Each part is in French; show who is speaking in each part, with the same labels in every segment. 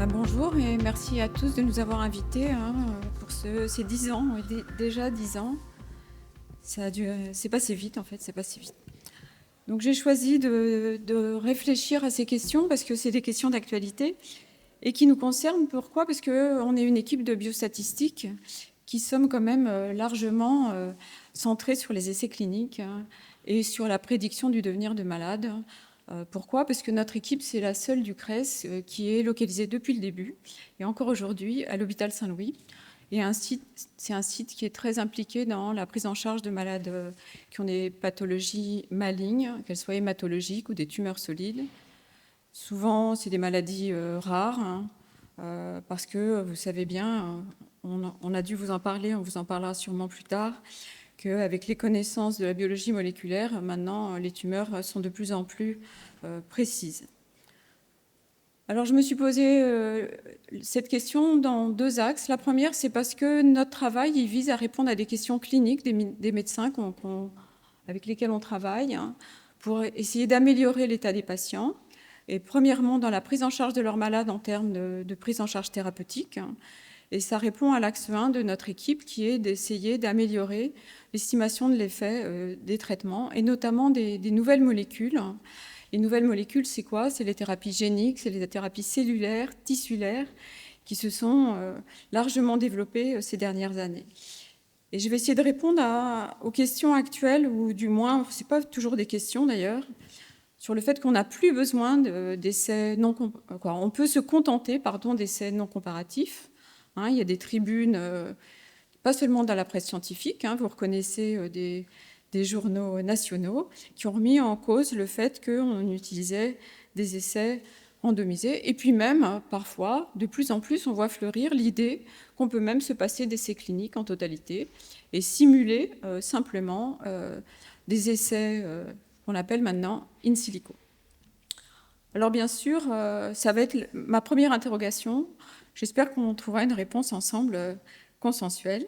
Speaker 1: Bonjour et merci à tous de nous avoir invités pour ces 10 ans, déjà 10 ans. C'est passé vite en fait, c'est passé vite. Donc j'ai choisi de réfléchir à ces questions parce que c'est des questions d'actualité et qui nous concernent. Pourquoi? Parce qu'on est une équipe de biostatistiques qui sommes quand même largement centrés sur les essais cliniques et sur la prédiction du devenir de malades. Pourquoi? Parce que notre équipe, c'est la seule du CRES qui est localisée depuis le début et encore aujourd'hui à l'hôpital Saint-Louis. Et c'est un site qui est très impliqué dans la prise en charge de malades qui ont des pathologies malignes, qu'elles soient hématologiques ou des tumeurs solides. Souvent, c'est des maladies rares, parce que vous savez bien, on a dû vous en parler, on vous en parlera sûrement plus tard, qu'avec les connaissances de la biologie moléculaire, maintenant, les tumeurs sont de plus en plus précises. Alors, je me suis posé cette question dans deux axes. La première, c'est parce que notre travail, il vise à répondre à des questions cliniques des médecins avec lesquels on travaille, pour essayer d'améliorer l'état des patients. Et premièrement, dans la prise en charge de leurs malades en termes de prise en charge thérapeutique. Et ça répond à l'axe 1 de notre équipe, qui est d'essayer d'améliorer l'estimation de l'effet des traitements, et notamment des nouvelles molécules. Les nouvelles molécules, c'est quoi? C'est les thérapies géniques, c'est les thérapies cellulaires, tissulaires, qui se sont largement développées ces dernières années. Et je vais essayer de répondre aux questions actuelles, ou du moins, ce n'est pas toujours des questions d'ailleurs, sur le fait qu'on n'a plus besoin d'essais non... On peut se contenter d'essais non comparatifs. Il y a des tribunes, pas seulement dans la presse scientifique, vous reconnaissez des journaux nationaux qui ont remis en cause le fait qu'on utilisait des essais randomisés. Et puis même, parfois, de plus en plus, on voit fleurir l'idée qu'on peut même se passer d'essais cliniques en totalité et simuler simplement des essais qu'on appelle maintenant in silico. Alors bien sûr, ça va être ma première interrogation. J'espère qu'on trouvera une réponse ensemble consensuelle,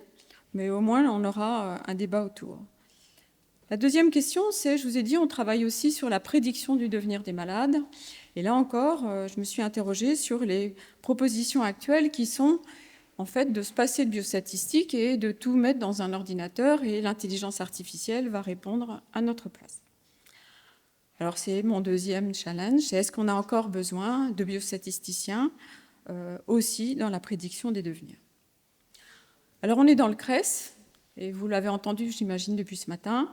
Speaker 1: mais au moins on aura un débat autour. La deuxième question, c'est, je vous ai dit, on travaille aussi sur la prédiction du devenir des malades. Et là encore, je me suis interrogée sur les propositions actuelles qui sont en fait de se passer de biostatistiques et de tout mettre dans un ordinateur, et l'intelligence artificielle va répondre à notre place. Alors c'est mon deuxième challenge, c'est est-ce qu'on a encore besoin de biostatisticiens aussi dans la prédiction des devenirs? Alors on est dans le CRES, et vous l'avez entendu, j'imagine, depuis ce matin.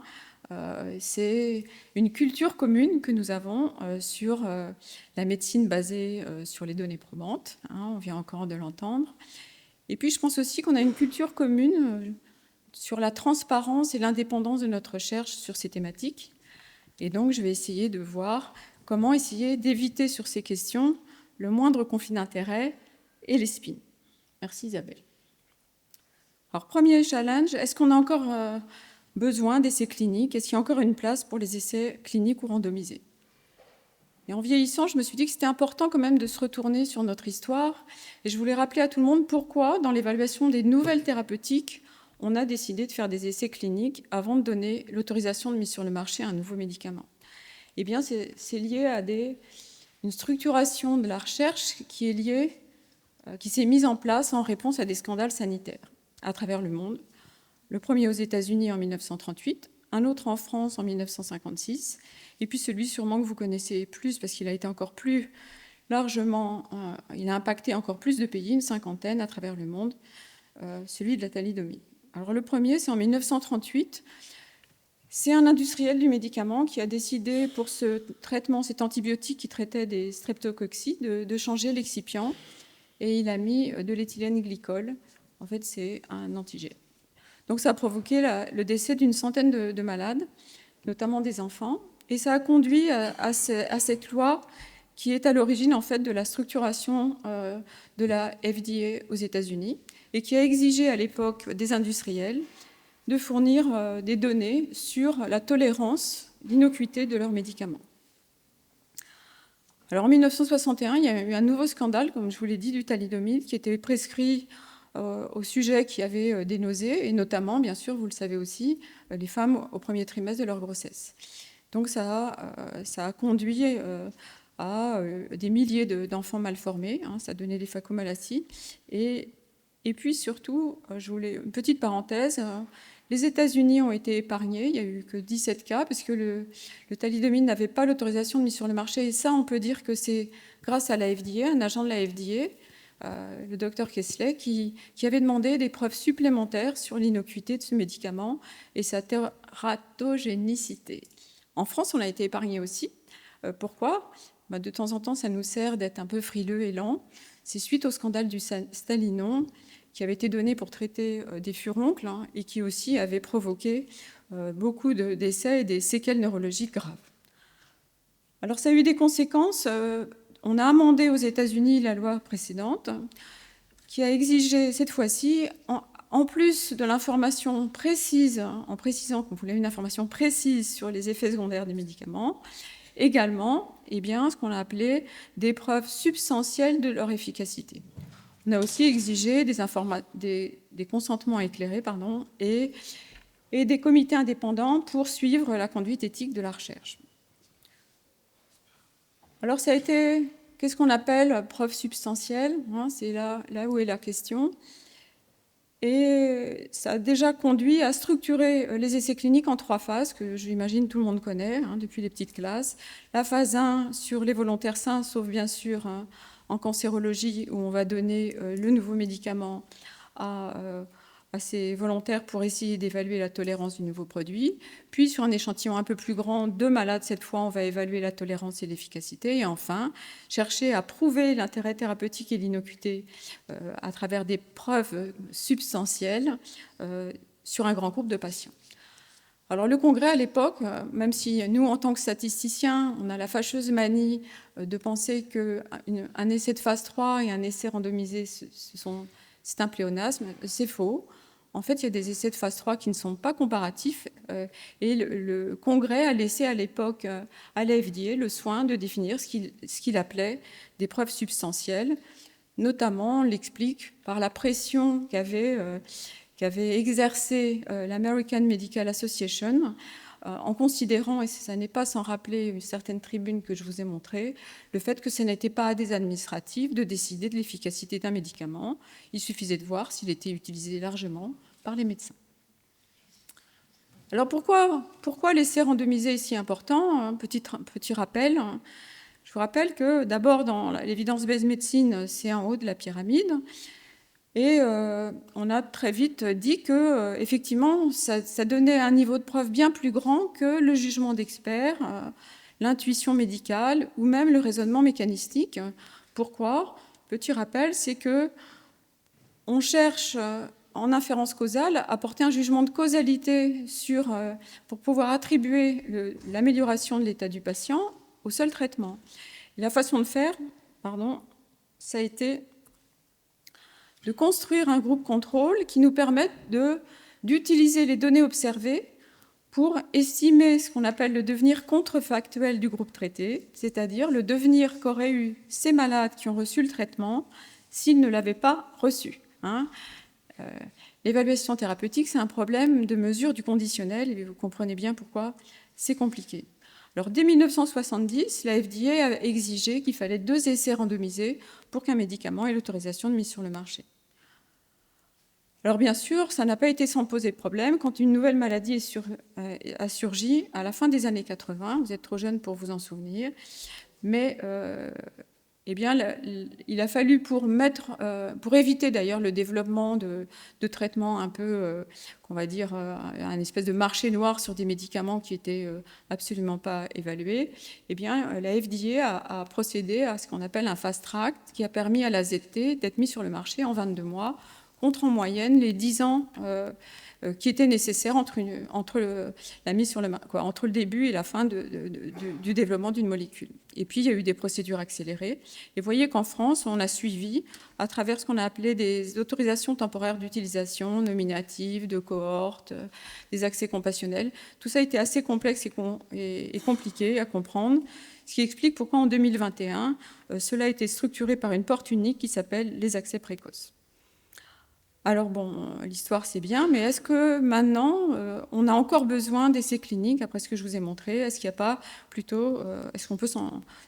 Speaker 1: C'est une culture commune que nous avons sur la médecine basée sur les données probantes. On vient encore de l'entendre. Et puis je pense aussi qu'on a une culture commune sur la transparence et l'indépendance de notre recherche sur ces thématiques. Et donc, je vais essayer de voir comment essayer d'éviter sur ces questions le moindre conflit d'intérêts et les spins. Merci Isabelle. Alors, premier challenge, est-ce qu'on a encore besoin d'essais cliniques? Est-ce qu'il y a encore une place pour les essais cliniques ou randomisés? Et en vieillissant, je me suis dit que c'était important quand même de se retourner sur notre histoire. Et je voulais rappeler à tout le monde pourquoi, dans l'évaluation des nouvelles thérapeutiques, on a décidé de faire des essais cliniques avant de donner l'autorisation de mise sur le marché à un nouveau médicament. Eh bien, c'est lié à une structuration de la recherche qui s'est mise en place en réponse à des scandales sanitaires à travers le monde. Le premier aux États-Unis en 1938, un autre en France en 1956, et puis celui sûrement que vous connaissez plus parce qu'il a été encore plus largement, il a impacté encore plus de pays, une cinquantaine à travers le monde, celui de la thalidomide. Alors le premier, c'est en 1938. C'est un industriel du médicament qui a décidé pour ce traitement, cet antibiotique qui traitait des streptococci, de changer l'excipient. Et il a mis de l'éthylène glycol. En fait, c'est un antigène. Donc ça a provoqué le décès d'une centaine de malades, notamment des enfants. Et ça a conduit à cette loi qui est à l'origine en fait de la structuration de la FDA aux États-Unis et qui a exigé à l'époque des industriels de fournir des données sur la tolérance, l'innocuité de leurs médicaments. Alors en 1961, il y a eu un nouveau scandale, comme je vous l'ai dit, du thalidomide, qui était prescrit aux sujets qui avaient des nausées, et notamment, bien sûr, vous le savez aussi, les femmes au premier trimestre de leur grossesse. Donc ça a conduit à des milliers d'enfants mal formés. Hein, ça donnait des phacomalacies. Et puis surtout, je voulais une petite parenthèse. Les États-Unis ont été épargnés. Il n'y a eu que 17 cas parce que le thalidomide n'avait pas l'autorisation de mise sur le marché. Et ça, on peut dire que c'est grâce à la FDA, un agent de la FDA, le docteur Kessler, qui avait demandé des preuves supplémentaires sur l'innocuité de ce médicament et sa tératogénicité. En France, on a été épargné aussi. Pourquoi ? De temps en temps, ça nous sert d'être un peu frileux et lent. C'est suite au scandale du Stalinon, qui avait été donné pour traiter des furoncles hein, et qui aussi avait provoqué beaucoup d'essais et des séquelles neurologiques graves. Alors ça a eu des conséquences. On a amendé aux États-Unis la loi précédente qui a exigé cette fois-ci, en plus de l'information précise, en précisant qu'on voulait une information précise sur les effets secondaires des médicaments, également ce qu'on a appelé des preuves substantielles de leur efficacité. On a aussi exigé des consentements éclairés et des comités indépendants pour suivre la conduite éthique de la recherche. Alors, ça a été, qu'est-ce qu'on appelle preuve substantielle hein, c'est là où est la question. Et ça a déjà conduit à structurer les essais cliniques en 3 phases, que j'imagine tout le monde connaît hein, depuis les petites classes. La phase 1 sur les volontaires sains, sauf bien sûr hein, en cancérologie, où on va donner le nouveau médicament à ces volontaires pour essayer d'évaluer la tolérance du nouveau produit. Puis, sur un échantillon un peu plus grand, 2 malades, cette fois, on va évaluer la tolérance et l'efficacité. Et enfin, chercher à prouver l'intérêt thérapeutique et l'innocuité à travers des preuves substantielles sur un grand groupe de patients. Alors, le congrès, à l'époque, même si nous, en tant que statisticiens, on a la fâcheuse manie de penser qu'un essai de phase 3 et un essai randomisé, c'est un pléonasme, c'est faux. En fait, il y a des essais de phase 3 qui ne sont pas comparatifs et le Congrès a laissé à l'époque à la FDA le soin de définir ce qu'il appelait des preuves substantielles. Notamment, on l'explique par la pression qu'avait exercée l'American Medical Association en considérant, et ça n'est pas sans rappeler une certaine tribune que je vous ai montrée, le fait que ce n'était pas à des administratifs de décider de l'efficacité d'un médicament. Il suffisait de voir s'il était utilisé largement par les médecins. Alors pourquoi l'essai randomisé est si important ? Un petit rappel. Je vous rappelle que d'abord dans l'évidence-based médecine, c'est en haut de la pyramide. Et on a très vite dit que, effectivement, ça donnait un niveau de preuve bien plus grand que le jugement d'expert, l'intuition médicale ou même le raisonnement mécanistique. Pourquoi ? Petit rappel, c'est que on cherche en inférence causale à porter un jugement de causalité pour pouvoir attribuer l'amélioration de l'état du patient au seul traitement. Et la façon de faire, ça a été de construire un groupe contrôle qui nous permette d'utiliser les données observées pour estimer ce qu'on appelle le devenir contrefactuel du groupe traité, c'est-à-dire le devenir qu'auraient eu ces malades qui ont reçu le traitement s'ils ne l'avaient pas reçu. L'évaluation thérapeutique, c'est un problème de mesure du conditionnel, et vous comprenez bien pourquoi c'est compliqué. Alors, dès 1970, la FDA a exigé qu'il fallait 2 essais randomisés pour qu'un médicament ait l'autorisation de mise sur le marché. Alors, bien sûr, ça n'a pas été sans poser de problème. Quand une nouvelle maladie a surgi à la fin des années 80, vous êtes trop jeune pour vous en souvenir, mais il a fallu pour éviter d'ailleurs le développement de traitements un peu, qu'on va dire, un espèce de marché noir sur des médicaments qui n'étaient absolument pas évalués, la FDA a procédé à ce qu'on appelle un fast track qui a permis à l'AZT d'être mis sur le marché en 22 mois, contre en moyenne les 10 ans qui étaient nécessaires entre le début et la fin du développement d'une molécule. Et puis, il y a eu des procédures accélérées. Et vous voyez qu'en France, on a suivi, à travers ce qu'on a appelé des autorisations temporaires d'utilisation, nominatives, de cohortes, des accès compassionnels. Tout ça a été assez complexe et compliqué à comprendre, ce qui explique pourquoi en 2021, cela a été structuré par une porte unique qui s'appelle les accès précoces. Alors bon, l'histoire c'est bien, mais est-ce que maintenant on a encore besoin d'essais cliniques après ce que je vous ai montré? Est-ce qu'il n'y a pas plutôt, est-ce qu'on peut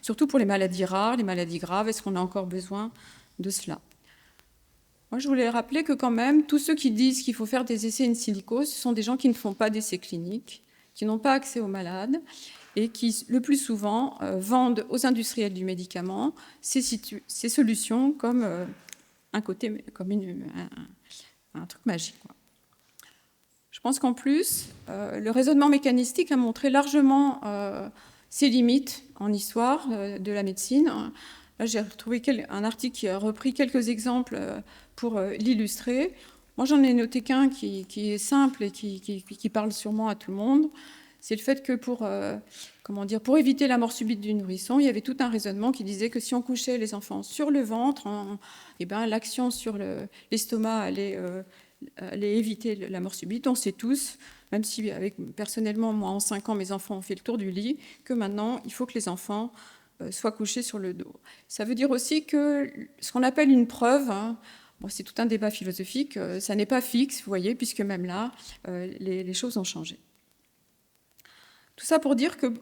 Speaker 1: surtout pour les maladies rares, les maladies graves, est-ce qu'on a encore besoin de cela? Moi je voulais rappeler que quand même, tous ceux qui disent qu'il faut faire des essais in silico, ce sont des gens qui ne font pas d'essais cliniques, qui n'ont pas accès aux malades et qui, le plus souvent, vendent aux industriels du médicament ces solutions comme un côté, comme un truc magique, quoi. Je pense qu'en plus, le raisonnement mécanistique a montré largement ses limites en histoire de la médecine. Là, j'ai retrouvé un article qui a repris quelques exemples pour l'illustrer. Moi, j'en ai noté qu'un qui est simple et qui parle sûrement à tout le monde. C'est le fait que pour éviter la mort subite du nourrisson, il y avait tout un raisonnement qui disait que si on couchait les enfants sur le ventre, l'action sur l'estomac allait éviter la mort subite. On sait tous, même si personnellement, moi en 5 ans, mes enfants ont fait le tour du lit, que maintenant, il faut que les enfants soient couchés sur le dos. Ça veut dire aussi que ce qu'on appelle une preuve, c'est tout un débat philosophique, ça n'est pas fixe, vous voyez, puisque même là, les choses ont changé. Tout ça pour dire que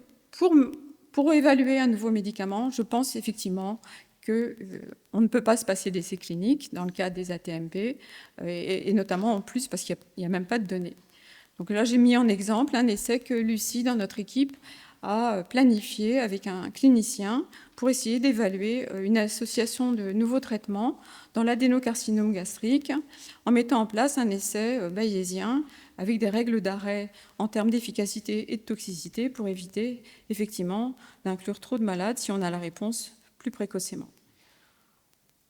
Speaker 1: pour évaluer un nouveau médicament, je pense effectivement qu'on ne peut pas se passer d'essais cliniques dans le cas des ATMP, et notamment en plus parce qu'il n'y a même pas de données. Donc là, j'ai mis en exemple un essai que Lucie, dans notre équipe, a planifié avec un clinicien pour essayer d'évaluer une association de nouveaux traitements dans l'adénocarcinome gastrique en mettant en place un essai bayésien avec des règles d'arrêt en termes d'efficacité et de toxicité pour éviter effectivement d'inclure trop de malades si on a la réponse plus précocement.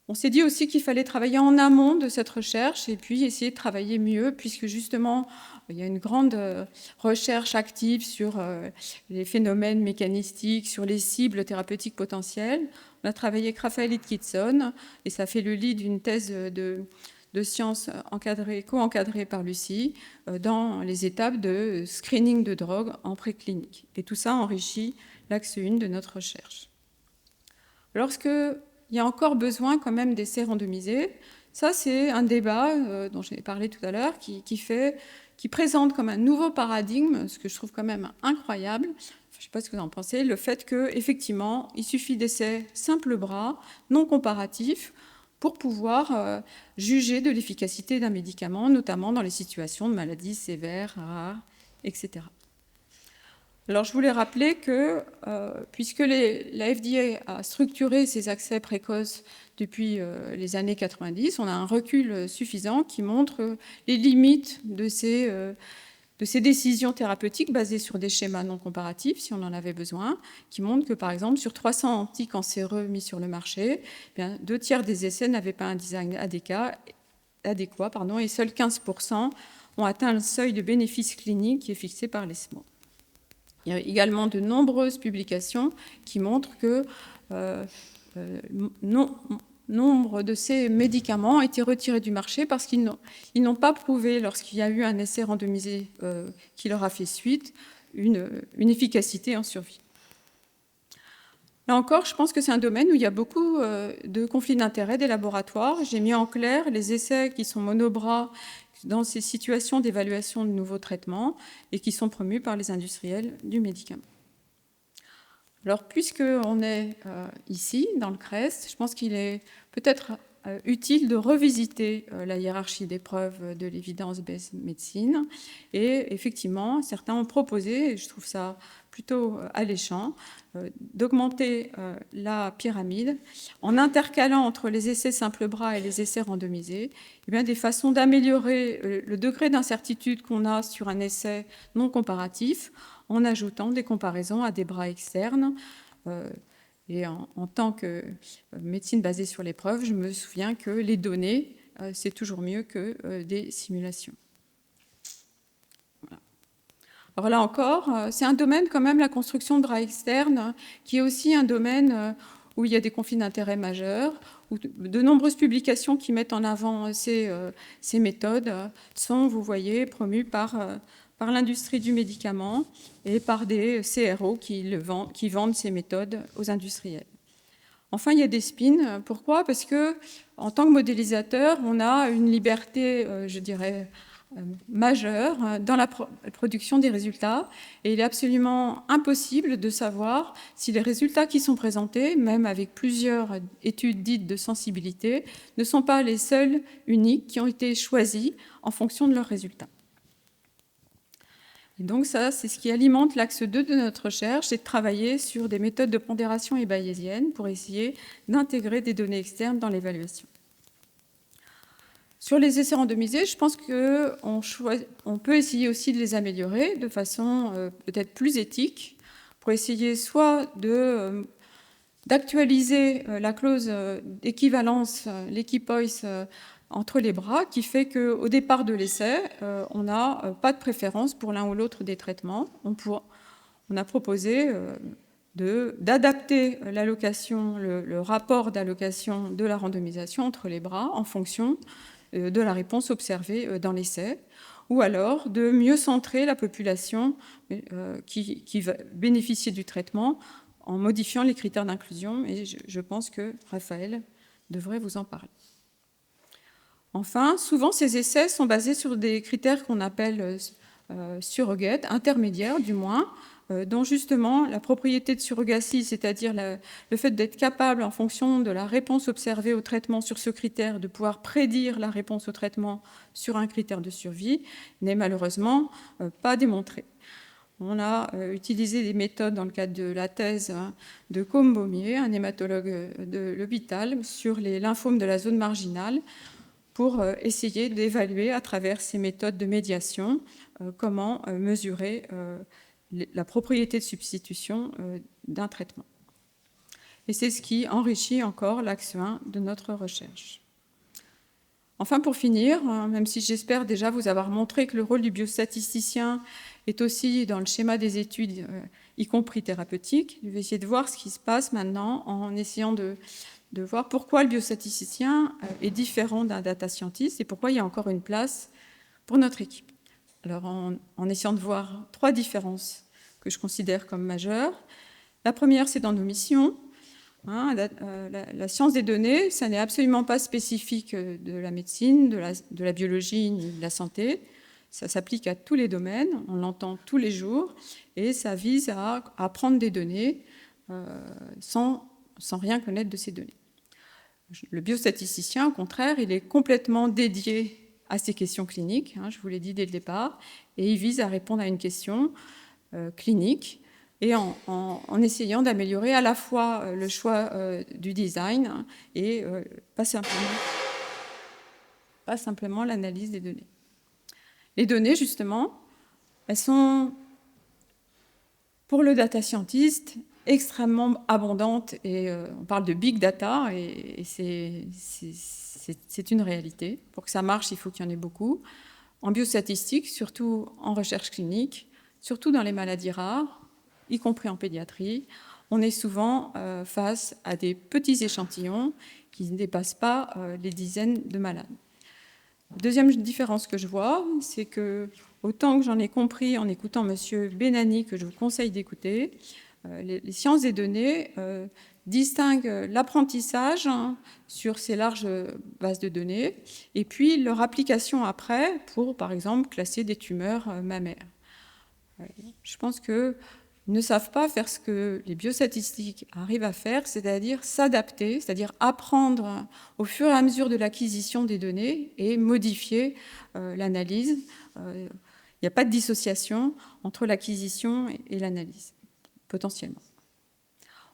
Speaker 1: On s'est dit aussi qu'il fallait travailler en amont de cette recherche et puis essayer de travailler mieux, puisque justement, il y a une grande recherche active sur les phénomènes mécanistiques, sur les cibles thérapeutiques potentielles. On a travaillé avec Raphaël Kitson, et ça fait le lit d'une thèse de sciences co-encadrée par Lucie, dans les étapes de screening de drogue en préclinique. Et tout ça enrichit l'axe 1 de notre recherche. Il y a encore besoin quand même d'essais randomisés. Ça, c'est un débat dont j'ai parlé tout à l'heure, qui présente comme un nouveau paradigme, ce que je trouve quand même incroyable. Je ne sais pas ce que vous en pensez, le fait qu'effectivement, il suffit d'essais simple bras, non comparatifs, pour pouvoir juger de l'efficacité d'un médicament, notamment dans les situations de maladies sévères, rares, etc. Alors, je voulais rappeler que, puisque la FDA a structuré ses accès précoces depuis les années 90, on a un recul suffisant qui montre les limites de ces décisions thérapeutiques basées sur des schémas non comparatifs, si on en avait besoin, qui montrent que, par exemple, sur 300 anticancéreux mis sur le marché, 2 tiers des essais n'avaient pas un design adéquat, et seuls 15% ont atteint le seuil de bénéfice clinique qui est fixé par l'ESMO. Il y a également de nombreuses publications qui montrent que nombre de ces médicaments ont été retirés du marché parce qu'ils n'ont pas prouvé, lorsqu'il y a eu un essai randomisé qui leur a fait suite, une efficacité en survie. Là encore, je pense que c'est un domaine où il y a beaucoup de conflits d'intérêts des laboratoires. J'ai mis en clair les essais qui sont monobras dans ces situations d'évaluation de nouveaux traitements et qui sont promus par les industriels du médicament. Alors, puisqu'on est ici, dans le CREST, je pense qu'il est peut-être utile de revisiter la hiérarchie des preuves de l'évidence-based médecine. Et effectivement, certains ont proposé, et je trouve ça plutôt alléchant, d'augmenter la pyramide en intercalant entre les essais simple bras et les essais randomisés des façons d'améliorer le degré d'incertitude qu'on a sur un essai non comparatif en ajoutant des comparaisons à des bras externes. Et en tant que médecine basée sur les preuves, je me souviens que les données, c'est toujours mieux que des simulations. Voilà. Alors là encore, c'est un domaine quand même, la construction de bras externes, qui est aussi un domaine où il y a des conflits d'intérêts majeurs, où de nombreuses publications qui mettent en avant ces méthodes sont, vous voyez, promues par l'industrie du médicament et par des CRO qui vendent ces méthodes aux industriels. Enfin, il y a des spins. Pourquoi? Parce que en tant que modélisateur, on a une liberté, je dirais, majeure dans la production des résultats. Et il est absolument impossible de savoir si les résultats qui sont présentés, même avec plusieurs études dites de sensibilité, ne sont pas les seuls uniques qui ont été choisis en fonction de leurs résultats. Et donc ça, c'est ce qui alimente l'axe 2 de notre recherche, c'est de travailler sur des méthodes de pondération et bayésienne pour essayer d'intégrer des données externes dans l'évaluation. Sur les essais randomisés, je pense qu'on peut essayer aussi de les améliorer de façon peut-être plus éthique, pour essayer soit d'actualiser la clause d'équivalence, l'équipoise, entre les bras, qui fait qu'au départ de l'essai, on n'a pas de préférence pour l'un ou l'autre des traitements. On a proposé d'adapter l'allocation, le rapport d'allocation de la randomisation entre les bras en fonction de la réponse observée dans l'essai, ou alors de mieux centrer la population qui va bénéficier du traitement en modifiant les critères d'inclusion, et je pense que Raphaël devrait vous en parler. Enfin, souvent, ces essais sont basés sur des critères qu'on appelle surrogates, intermédiaires du moins, dont justement la propriété de surrogatie, c'est-à-dire le fait d'être capable, en fonction de la réponse observée au traitement sur ce critère, de pouvoir prédire la réponse au traitement sur un critère de survie, n'est malheureusement pas démontré. On a utilisé des méthodes dans le cadre de la thèse de Combaumier, un hématologue de l'hôpital, sur les lymphomes de la zone marginale, pour essayer d'évaluer à travers ces méthodes de médiation comment mesurer la propriété de substitution d'un traitement. Et c'est ce qui enrichit encore l'axe 1 de notre recherche. Enfin, pour finir, même si j'espère déjà vous avoir montré que le rôle du biostatisticien est aussi dans le schéma des études, y compris thérapeutiques, je vais essayer de voir ce qui se passe maintenant en essayant de voir pourquoi le biostatisticien est différent d'un data scientist et pourquoi il y a encore une place pour notre équipe. Alors, en essayant de voir 3 différences que je considère comme majeures. La première, c'est dans nos missions. La science des données, ça n'est absolument pas spécifique de la médecine, de la biologie ni de la santé. Ça s'applique à tous les domaines, on l'entend tous les jours, et ça vise à apprendre des données sans rien connaître de ces données. Le biostatisticien, au contraire, il est complètement dédié à ces questions cliniques, je vous l'ai dit dès le départ, et il vise à répondre à une question clinique, et en essayant d'améliorer à la fois le choix du design et pas simplement l'analyse des données. Les données, justement, elles sont, pour le data scientist, extrêmement abondantes, et on parle de big data, et c'est une réalité. Pour que ça marche, il faut qu'il y en ait beaucoup. En biostatistique, surtout en recherche clinique, surtout dans les maladies rares, y compris en pédiatrie, on est souvent face à des petits échantillons qui ne dépassent pas les dizaines de malades. Deuxième différence que je vois, c'est que, autant que j'en ai compris en écoutant M. Benani, que je vous conseille d'écouter, les sciences des données distinguent l'apprentissage sur ces larges bases de données et puis leur application après pour, par exemple, classer des tumeurs mammaires. Je pense qu'ils ne savent pas faire ce que les biostatistiques arrivent à faire, c'est-à-dire s'adapter, c'est-à-dire apprendre au fur et à mesure de l'acquisition des données et modifier l'analyse. Il n'y a pas de dissociation entre l'acquisition et l'analyse, potentiellement.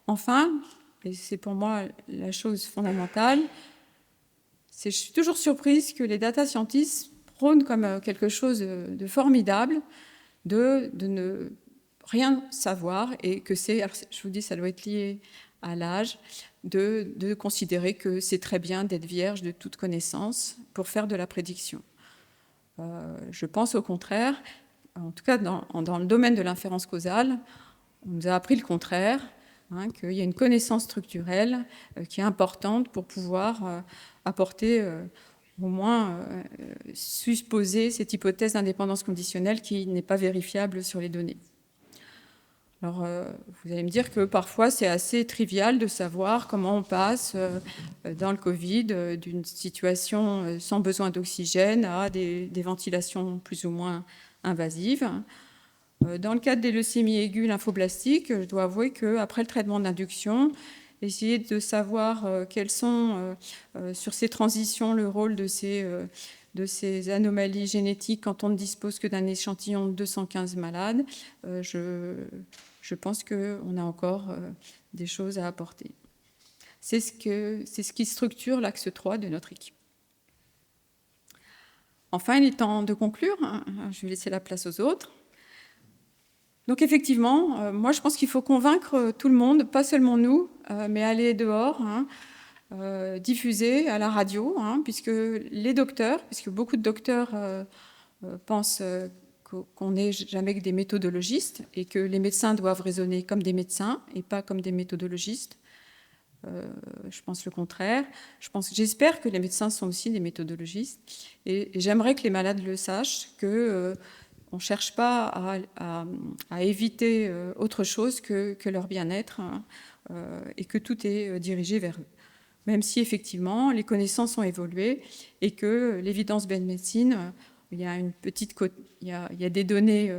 Speaker 1: Enfin, et c'est pour moi la chose fondamentale, je suis toujours surprise que les data scientists prônent comme quelque chose de formidable de ne rien savoir, et que c'est, je vous dis, ça doit être lié à l'âge, de considérer que c'est très bien d'être vierge de toute connaissance pour faire de la prédiction. Je pense au contraire, en tout cas dans le domaine de l'inférence causale, on nous a appris le contraire, qu'il y a une connaissance structurelle qui est importante pour pouvoir apporter, au moins supposer cette hypothèse d'indépendance conditionnelle qui n'est pas vérifiable sur les données. Alors, vous allez me dire que parfois, c'est assez trivial de savoir comment on passe dans le Covid d'une situation sans besoin d'oxygène à des ventilations plus ou moins invasives. Dans le cadre des leucémies aiguës lymphoblastiques, je dois avouer qu'après le traitement d'induction, essayer de savoir quels sont, sur ces transitions, le rôle de ces anomalies génétiques quand on ne dispose que d'un échantillon de 215 malades, je pense qu'on a encore des choses à apporter. C'est ce qui structure l'axe 3 de notre équipe. Enfin, il est temps de conclure. Je vais laisser la place aux autres. Donc effectivement, moi je pense qu'il faut convaincre tout le monde, pas seulement nous, mais aller dehors, diffuser à la radio, puisque beaucoup de docteurs pensent qu'on n'est jamais que des méthodologistes et que les médecins doivent raisonner comme des médecins et pas comme des méthodologistes. Je pense le contraire. J'espère que les médecins sont aussi des méthodologistes et j'aimerais que les malades le sachent, que on ne cherche pas à éviter autre chose que leur bien-être et que tout est dirigé vers eux. Même si effectivement les connaissances ont évolué et que l'évidence médecine, il y a des données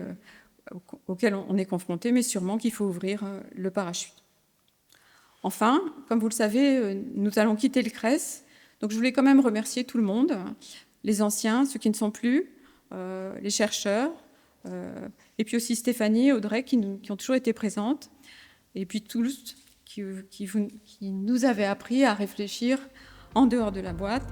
Speaker 1: auxquelles on est confronté, mais sûrement qu'il faut ouvrir le parachute. Enfin, comme vous le savez, nous allons quitter le CRES, donc je voulais quand même remercier tout le monde, les anciens, ceux qui ne sont plus, les chercheurs, et puis aussi Stéphanie, Audrey, qui ont toujours été présentes, et puis tous qui nous avaient appris à réfléchir en dehors de la boîte.